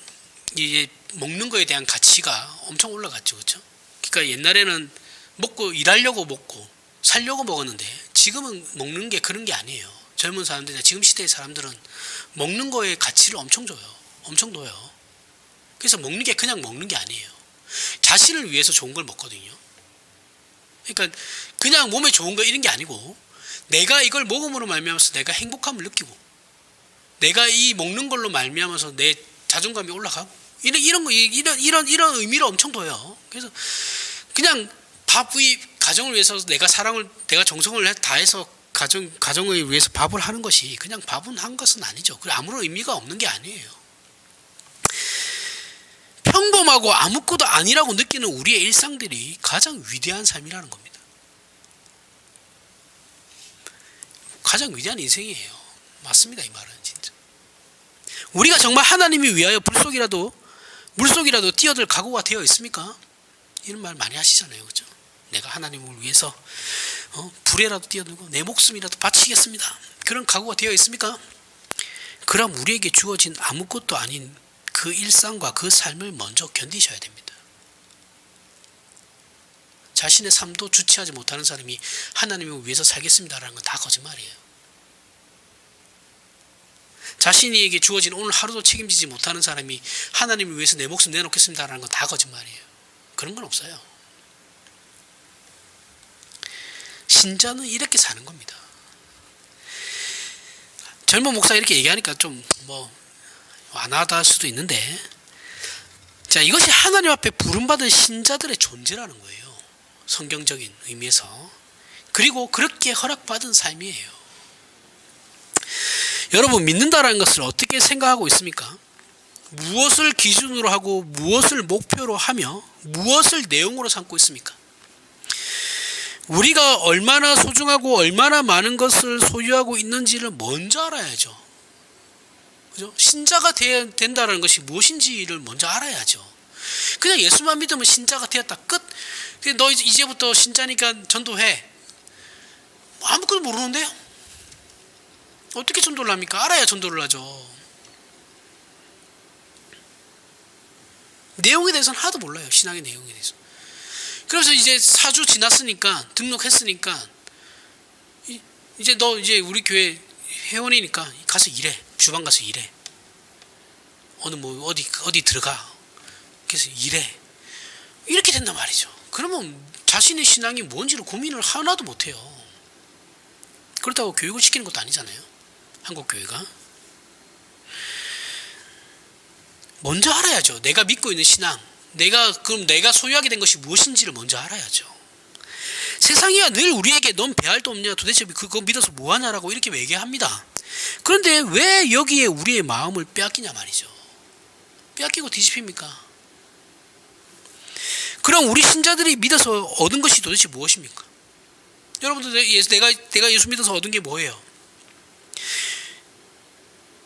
이제 먹는 거에 대한 가치가 엄청 올라갔죠. 그렇죠? 그러니까 옛날에는 먹고 일하려고 먹고 살려고 먹었는데 지금은 먹는 게 그런 게 아니에요. 젊은 사람들이나 지금 시대의 사람들은 먹는 거에 가치를 엄청 줘요. 엄청 둬요. 그래서 먹는 게 그냥 먹는 게 아니에요. 자신을 위해서 좋은 걸 먹거든요. 그러니까 그냥 몸에 좋은 거 이런 게 아니고 내가 이걸 먹음으로 말미암아서 내가 행복함을 느끼고 내가 이 먹는 걸로 말미암아서 내 자존감이 올라가고 이런 의미를 엄청 둬요. 그래서 그냥 가정을 위해서 내가 정성을 다해서 가정을 위해서 밥을 하는 것이 그냥 밥은 한 것은 아니죠. 그리고 아무런 의미가 없는 게 아니에요. 평범하고 아무것도 아니라고 느끼는 우리의 일상들이 가장 위대한 삶이라는 겁니다. 가장 위대한 인생이에요. 맞습니다. 이 말은 진짜. 우리가 정말 하나님이 위하여 물속이라도 뛰어들 각오가 되어 있습니까? 이런 말 많이 하시잖아요. 그렇죠? 내가 하나님을 위해서 불에라도 뛰어들고 내 목숨이라도 바치겠습니다. 그런 각오가 되어 있습니까? 그럼 우리에게 주어진 아무것도 아닌 그 일상과 그 삶을 먼저 견디셔야 됩니다. 자신의 삶도 주체하지 못하는 사람이 하나님을 위해서 살겠습니다라는 건 다 거짓말이에요. 자신에게 주어진 오늘 하루도 책임지지 못하는 사람이 하나님을 위해서 내 목숨 내놓겠습니다라는 건 다 거짓말이에요. 그런 건 없어요. 신자는 이렇게 사는 겁니다. 젊은 목사 이렇게 얘기하니까 좀 완화하다 할 수도 있는데, 자, 이것이 하나님 앞에 부름받은 신자들의 존재라는 거예요. 성경적인 의미에서. 그리고 그렇게 허락받은 삶이에요. 여러분, 믿는다라는 것을 어떻게 생각하고 있습니까? 무엇을 기준으로 하고 무엇을 목표로 하며 무엇을 내용으로 삼고 있습니까? 우리가 얼마나 소중하고 얼마나 많은 것을 소유하고 있는지를 먼저 알아야죠. 그죠? 신자가 된다는 것이 무엇인지를 먼저 알아야죠. 그냥 예수만 믿으면 신자가 되었다. 끝. 너 이제부터 신자니까 전도해. 아무것도 모르는데요? 어떻게 전도를 합니까? 알아야 전도를 하죠. 내용에 대해서는 하나도 몰라요. 신앙의 내용에 대해서. 그래서 이제 4주 지났으니까, 등록했으니까, 이제 너 우리 교회 회원이니까 가서 일해. 주방 가서 일해. 어디 들어가. 그래서 일해. 이렇게 된단 말이죠. 그러면 자신의 신앙이 뭔지를 고민을 하나도 못해요. 그렇다고 교육을 시키는 것도 아니잖아요. 한국교회가. 먼저 알아야죠. 내가 믿고 있는 신앙. 그럼 내가 소유하게 된 것이 무엇인지를 먼저 알아야죠. 세상이야 늘 우리에게 넌 배알도 없냐, 도대체 그거 믿어서 뭐하냐라고 이렇게 얘기합니다. 그런데 왜 여기에 우리의 마음을 빼앗기냐 말이죠. 빼앗기고 뒤집힙니까? 그럼 우리 신자들이 믿어서 얻은 것이 도대체 무엇입니까? 여러분들, 내가 예수 믿어서 얻은 게 뭐예요?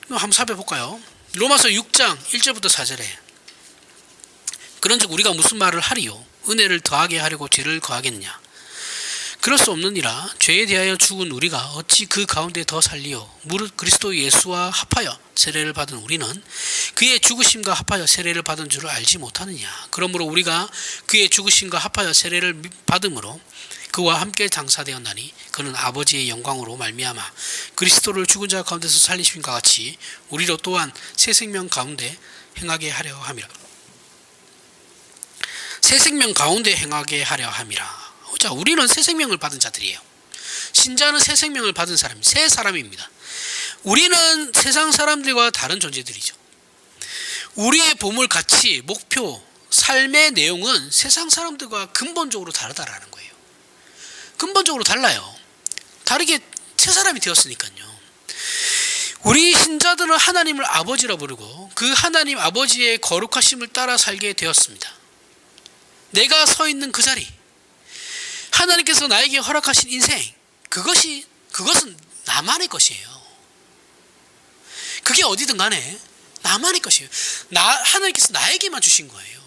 한번 살펴볼까요? 로마서 6장 1절부터 4절에 그런즉 우리가 무슨 말을 하리요? 은혜를 더하게 하려고 죄를 거하겠느냐? 그럴 수 없느니라. 죄에 대하여 죽은 우리가 어찌 그 가운데 더 살리요. 무릇 그리스도 예수와 합하여 세례를 받은 우리는 그의 죽으심과 합하여 세례를 받은 줄을 알지 못하느냐. 그러므로 우리가 그의 죽으심과 합하여 세례를 받음으로 그와 함께 장사되었나니 그는 아버지의 영광으로 말미암아 그리스도를 죽은 자 가운데서 살리심과 같이 우리로 또한 새 생명 가운데 행하게 하려 함이라. 새 생명 가운데 행하게 하려 함이라. 자, 우리는 새 생명을 받은 자들이에요. 신자는 새 생명을 받은 사람, 새 사람입니다. 우리는 세상 사람들과 다른 존재들이죠. 우리의 보물, 가치, 목표, 삶의 내용은 세상 사람들과 근본적으로 다르다라는 거예요. 근본적으로 달라요. 다르게 새 사람이 되었으니까요. 우리 신자들은 하나님을 아버지라 부르고 그 하나님 아버지의 거룩하심을 따라 살게 되었습니다. 내가 서 있는 그 자리, 하나님께서 나에게 허락하신 인생, 그것은 나만의 것이에요. 그게 어디든 간에 나만의 것이에요. 하나님께서 나에게만 주신 거예요.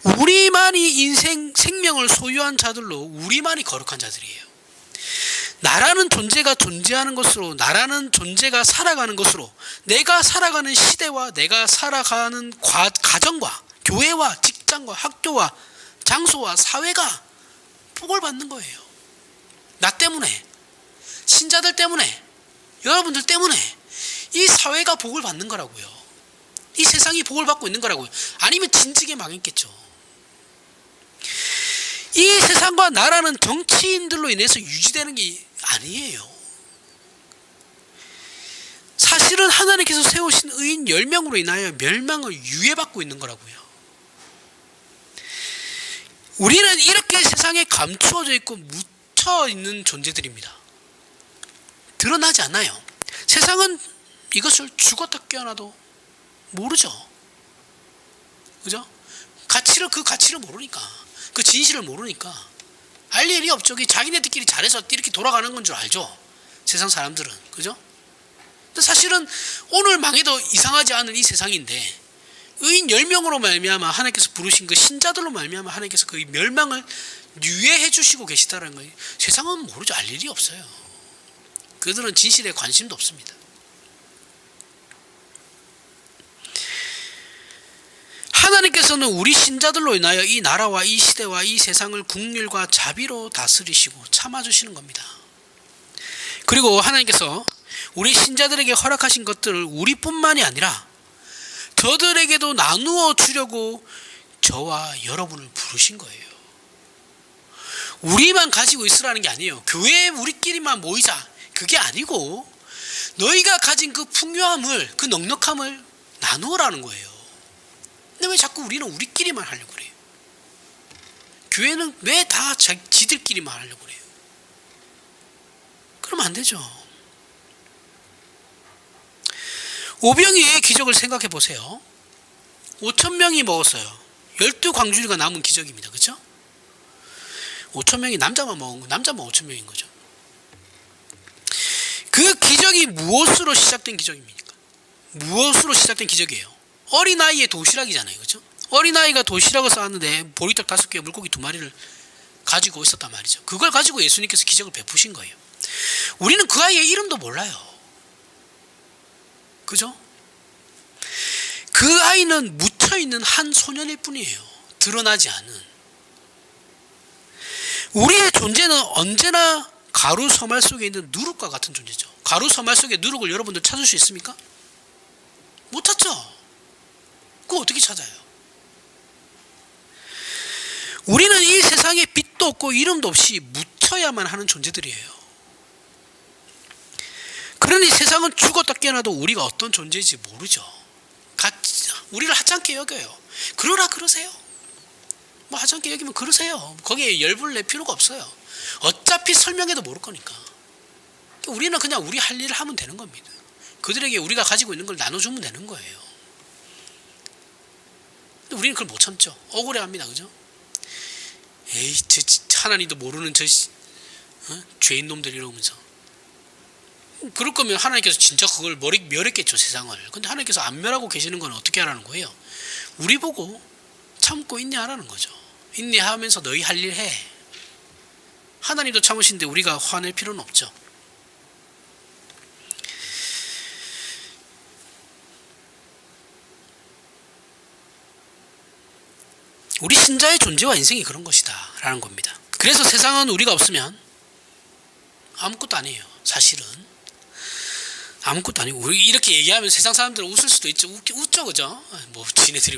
우리만이 인생, 생명을 소유한 자들로 우리만이 거룩한 자들이에요. 나라는 존재가 존재하는 것으로, 나라는 존재가 살아가는 것으로, 내가 살아가는 시대와 내가 살아가는 가정과 교회와 직장과 학교와 장소와 사회가 복을 받는 거예요. 나 때문에, 신자들 때문에, 여러분들 때문에 이 사회가 복을 받는 거라고요. 이 세상이 복을 받고 있는 거라고요. 아니면 진즉에 망했겠죠. 이 세상과 나라는 정치인들로 인해서 유지되는 게 아니에요. 사실은 하나님께서 세우신 의인 10명으로 인하여 멸망을 유예받고 있는 거라고요. 우리는 이렇게 세상에 감추어져 있고 묻혀 있는 존재들입니다. 드러나지 않아요. 세상은 이것을 죽었다 깨어나도 모르죠. 그죠? 그 가치를 모르니까, 그 진실을 모르니까 알 일이 없죠. 자기네들끼리 잘해서 이렇게 돌아가는 건 줄 알죠. 세상 사람들은. 그죠? 근데 사실은 오늘 망해도 이상하지 않은 이 세상인데 의인 10명으로 말미암아 하나님께서 부르신 그 신자들로 말미암아 하나님께서 그 멸망을 유예해 주시고 계시다는 거예요. 세상은 모르죠. 알 일이 없어요. 그들은 진실에 관심도 없습니다. 하나님께서는 우리 신자들로 인하여 이 나라와 이 시대와 이 세상을 긍휼과 자비로 다스리시고 참아주시는 겁니다. 그리고 하나님께서 우리 신자들에게 허락하신 것들을 우리뿐만이 아니라 저들에게도 나누어 주려고 저와 여러분을 부르신 거예요. 우리만 가지고 있으라는 게 아니에요. 교회에 우리끼리만 모이자, 그게 아니고 너희가 가진 그 풍요함을, 그 넉넉함을 나누어라는 거예요. 근데 왜 자꾸 우리는 우리끼리만 하려고 그래요? 교회는 왜 다 지들끼리만 하려고 그래요? 그러면 안 되죠. 오병이의 기적을 생각해 보세요. 5,000명이 먹었어요. 12광주리가 남은 기적입니다. 그렇죠? 5,000명이 남자만 먹은 거, 남자만 5,000명인 거죠. 그 기적이 무엇으로 시작된 기적입니까? 무엇으로 시작된 기적이에요? 어린아이의 도시락이잖아요. 그렇죠? 어린아이가 도시락을 쌓았는데 보리떡 5개, 물고기 2마리를 가지고 있었단 말이죠. 그걸 가지고 예수님께서 기적을 베푸신 거예요. 우리는 그 아이의 이름도 몰라요. 그죠? 그 아이는 묻혀있는 한 소년일 뿐이에요. 드러나지 않은. 우리의 존재는 언제나 가루 서말 속에 있는 누룩과 같은 존재죠. 가루 서말 속에 누룩을 여러분들 찾을 수 있습니까? 못 찾죠. 그거 어떻게 찾아요? 우리는 이 세상에 빛도 없고 이름도 없이 묻혀야만 하는 존재들이에요. 그러니 세상은 죽었다 깨어나도 우리가 어떤 존재인지 모르죠. 우리를 하찮게 여겨요. 그러라 그러세요. 뭐 하찮게 여기면 그러세요. 거기에 열불 낼 필요가 없어요. 어차피 설명해도 모를 거니까. 우리는 그냥 우리 할 일을 하면 되는 겁니다. 그들에게 우리가 가지고 있는 걸 나눠주면 되는 거예요. 근데 우리는 그걸 못 참죠. 억울해합니다. 그죠? 에이, 하나님도 모르는 죄인 놈들 이러면서. 그럴 거면 하나님께서 진짜 그걸 멸했겠죠, 세상을. 근데 하나님께서 안 멸하고 계시는 건 어떻게 하라는 거예요? 우리 보고 참고 인내하라는 거죠. 인내하면서 너희 할 일 해. 하나님도 참으시는데 우리가 화낼 필요는 없죠. 우리 신자의 존재와 인생이 그런 것이다 라는 겁니다. 그래서 세상은 우리가 없으면 아무것도 아니에요. 사실은 아무것도 아니고, 우리 이렇게 얘기하면 세상 사람들은 웃을 수도 있죠. 웃죠, 그죠? 뭐 지네들이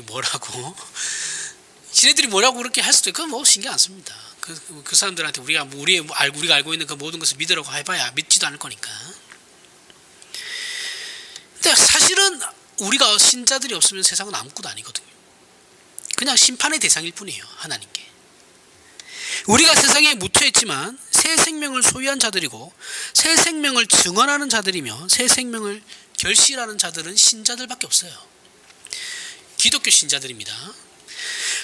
뭐라고 그렇게 할 수도 있고, 뭐 신경 안 씁니다. 그 사람들한테 우리가 알고 있는 그 모든 것을 믿으라고 해봐야 믿지도 않을 거니까. 근데 사실은 우리가 신자들이 없으면 세상은 아무것도 아니거든요. 그냥 심판의 대상일 뿐이에요. 하나님께. 우리가 세상에 묻혀있지만 새 생명을 소유한 자들이고 새 생명을 증언하는 자들이며 새 생명을 결실하는 자들은 신자들밖에 없어요. 기독교 신자들입니다.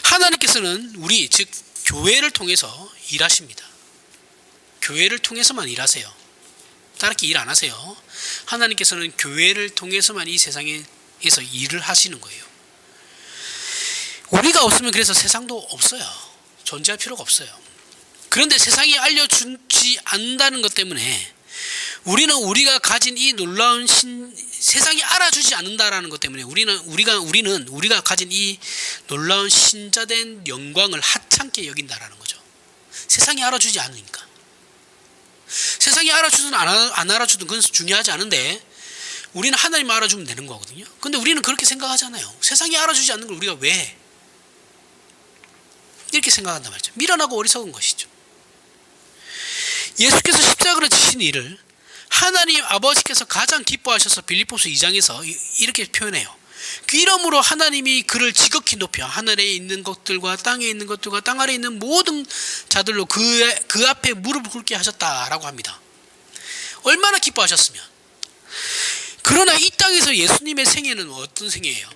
하나님께서는 우리, 즉 교회를 통해서 일하십니다. 교회를 통해서만 일하세요. 다르게 일 안 하세요. 하나님께서는 교회를 통해서만 이 세상에서 일을 하시는 거예요. 우리가 없으면 그래서 세상도 없어요. 존재할 필요가 없어요. 그런데 세상이 알려주지 않는다는 것 때문에 우리는 우리가 가진 이 놀라운 세상이 알아주지 않는다라는 것 때문에 우리가 가진 이 놀라운 신자된 영광을 하찮게 여긴다라는 거죠. 세상이 알아주지 않으니까. 세상이 알아주든 안 알아주든 그건 중요하지 않은데 우리는 하나님 알아주면 되는 거거든요. 근데 우리는 그렇게 생각하잖아요. 세상이 알아주지 않는 걸 우리가 왜 해? 이렇게 생각한단 말이죠. 미련하고 어리석은 것이죠. 예수께서 십자가를 지신 일을 하나님 아버지께서 가장 기뻐하셔서 빌립보서 2장에서 이렇게 표현해요. 그 이름으로 하나님이 그를 지극히 높여 하늘에 있는 것들과 땅에 있는 것들과 땅 아래에 있는 모든 자들로 그 앞에 무릎을 꿇게 하셨다라고 합니다. 얼마나 기뻐하셨으면. 그러나 이 땅에서 예수님의 생애는 어떤 생애예요?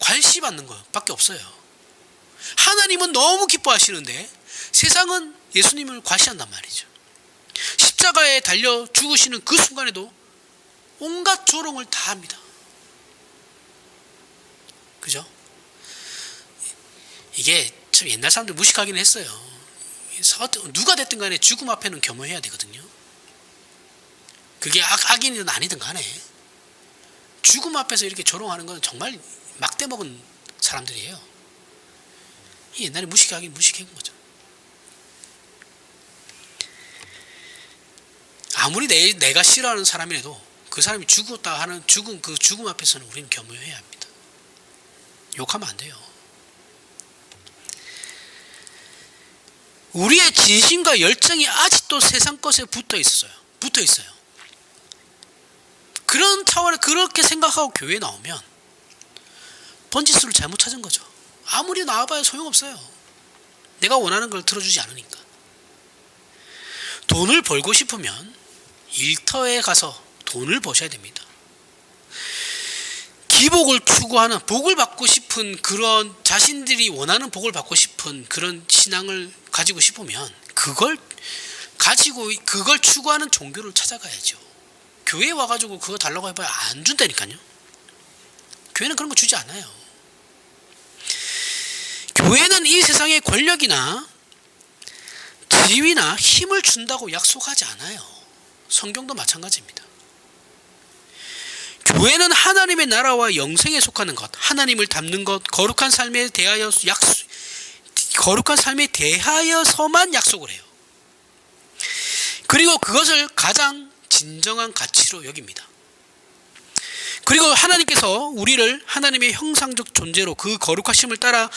괄시받는 것밖에 없어요. 하나님은 너무 기뻐하시는데 세상은 예수님을 과시한단 말이죠. 십자가에 달려 죽으시는 그 순간에도 온갖 조롱을 다 합니다. 그죠? 이게 참 옛날 사람들 무식하긴 했어요. 누가 됐든 간에 죽음 앞에는 겸허해야 되거든요. 그게 악인이든 아니든 간에 죽음 앞에서 이렇게 조롱하는 건 정말 막대 먹은 사람들이에요. 옛날에 무식하긴 무식한 거죠. 아무리 내가 싫어하는 사람이라도 그 사람이 죽었다 하는 그 죽음 앞에서는 우리는 겸허해야 합니다. 욕하면 안 돼요. 우리의 진심과 열정이 아직도 세상 것에 붙어 있어요. 그런 차원에 그렇게 생각하고 교회에 나오면 번지수를 잘못 찾은 거죠. 아무리 나와봐야 소용없어요. 내가 원하는 걸 들어주지 않으니까. 돈을 벌고 싶으면 일터에 가서 돈을 버셔야 됩니다. 기복을 추구하는, 복을 받고 싶은 그런, 자신들이 원하는 복을 받고 싶은 그런 신앙을 가지고 싶으면 그걸 추구하는 종교를 찾아가야죠. 교회에 와가지고 그거 달라고 해봐야 안 준다니까요. 교회는 그런 거 주지 않아요. 교회는 이 세상의 권력이나 지위나 힘을 준다고 약속하지 않아요. 성경도 마찬가지입니다. 교회는 하나님의 나라와 영생에 속하는 것, 하나님을 닮는 것, 거룩한 삶에 대하여서만 약속을 해요. 그리고 그것을 가장 진정한 가치로 여깁니다. 그리고 하나님께서 우리를 하나님의 형상적 존재로 그 거룩하심을 따라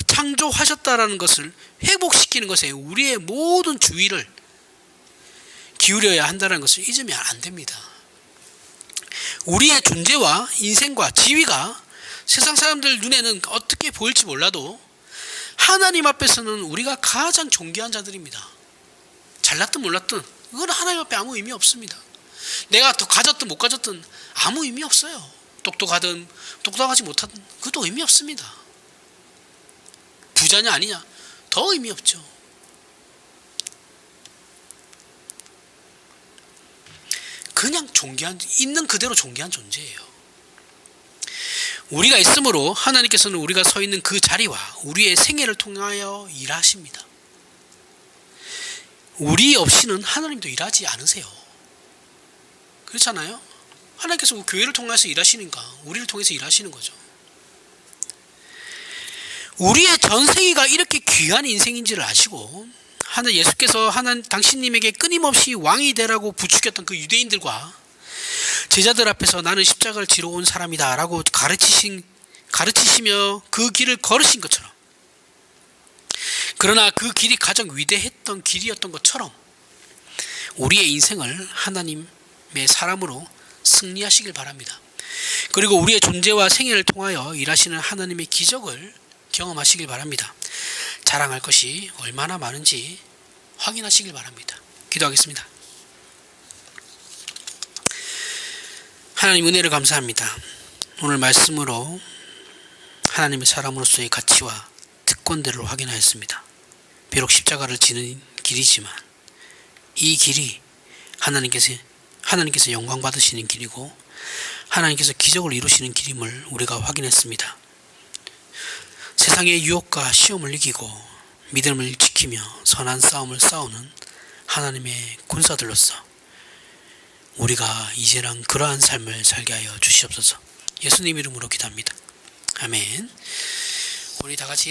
창조하셨다라는 것을 회복시키는 것에 우리의 모든 주의를 기울여야 한다는 것을 잊으면 안 됩니다. 우리의 존재와 인생과 지위가 세상 사람들 눈에는 어떻게 보일지 몰라도 하나님 앞에서는 우리가 가장 존귀한 자들입니다. 잘났든 몰랐든 그건 하나님 앞에 아무 의미 없습니다. 내가 더 가졌든 못 가졌든 아무 의미 없어요. 똑똑하든 똑똑하지 못하든 그것도 의미 없습니다. 부자냐 아니냐 더 의미 없죠. 그냥 있는 그대로 존귀한 존재예요. 우리가 있으므로 하나님께서는 우리가 서 있는 그 자리와 우리의 생애를 통하여 일하십니다. 우리 없이는 하나님도 일하지 않으세요. 그렇잖아요. 하나님께서 교회를 통해서 일하시니까 우리를 통해서 일하시는 거죠. 우리의 전생애가 이렇게 귀한 인생인지를 아시고 예수께서 당신님에게 끊임없이 왕이 되라고 부추겼던 그 유대인들과 제자들 앞에서 나는 십자가를 지러 온 사람이다 라고 가르치시며 그 길을 걸으신 것처럼, 그러나 그 길이 가장 위대했던 길이었던 것처럼 우리의 인생을 하나님의 사람으로 승리하시길 바랍니다. 그리고 우리의 존재와 생애를 통하여 일하시는 하나님의 기적을 경험하시길 바랍니다. 자랑할 것이 얼마나 많은지 확인하시길 바랍니다. 기도하겠습니다. 하나님, 은혜를 감사합니다. 오늘 말씀으로 하나님의 사람으로서의 가치와 특권들을 확인하였습니다. 비록 십자가를 지는 길이지만 이 길이 하나님께서 영광 받으시는 길이고 하나님께서 기적을 이루시는 길임을 우리가 확인했습니다. 세상의 유혹과 시험을 이기고 믿음을 지키며 선한 싸움을 싸우는 하나님의 군사들로서 우리가 이제는 그러한 삶을 살게 하여 주시옵소서. 예수님 이름으로 기도합니다. 아멘. 우리 다 같이